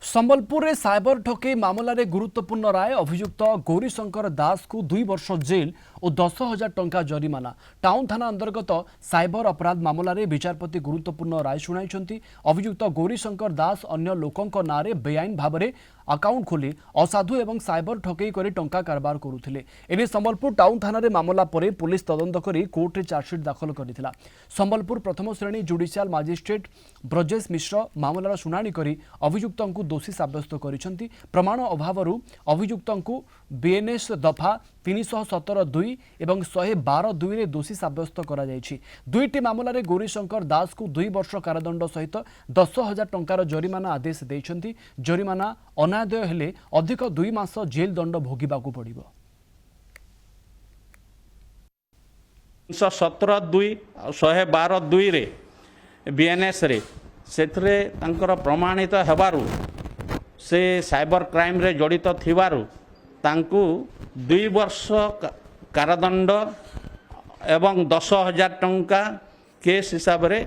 संबलपुर में साइबर ठकई मामलें गुरुत्वपूर्ण राय अभियुक्त गौरीशंकर दास को 2 वर्ष जेल और 10,000 टंका जरिमाना। टाउन थाना अंतर्गत साइबर अपराध मामलें विचारपति गुरुत्वपूर्ण राय शुणाई। अभियुक्त गौरीशंकर दास अन्य लोकों नारे बेआईन भाव में अकाउंट खोली असाधु एवं साइबर ठकई कर टंका कारबार करुथिले। एने संबलपुर टाउन थाना रे मामला पर पुलिस तदंत करी कोर्ट रे चार्जसीट दाखल करथिला। संबलपुर प्रथम श्रेणी जुडिशियल मजिस्ट्रेट ब्रजेश मिश्र मामलार शुणाणी करी अभियुक्तों को दोषी साब्यस्त करिसेंती। प्रमाण अभावरु अभियुक्तों बीएनएस दफा 317(2) एवं 112(2) रे दोषी साब्यस्त करा जायछि। दुईटी मामलार गौरीशंकर दास को 2 वर्ष कारादंड सहित 10,000 टंकार जरिमाना आदेश देइछंती। जरिमाना अनादय हेले अधिक 2 मास जेल दंड भोगिबाकू पड़िबो। 317(2) 112(2) रे बीएनएस रे सेथरे तांकर प्रमाणित हेबारु से साइबर क्राइम रे जड़ित थिबारु तांकु 2 वर्ष कारादंड एवं 10,000 टंका केस हिसाब रे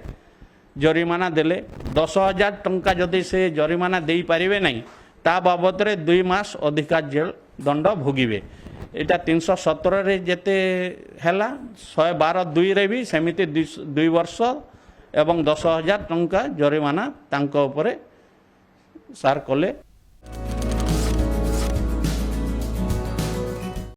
जरिमाना देले। 10,000 टंका जदि से जरिमाना देई पारिबे नहीं ता बाबद रे 2 मास अधिका जेल दंड भोगिबे। एटा 317 रे जेते हैला 112(2) रे भी सेमिति 2 वर्ष एवं 10,000 टंका जरिमाना तांको उपरे सार कले।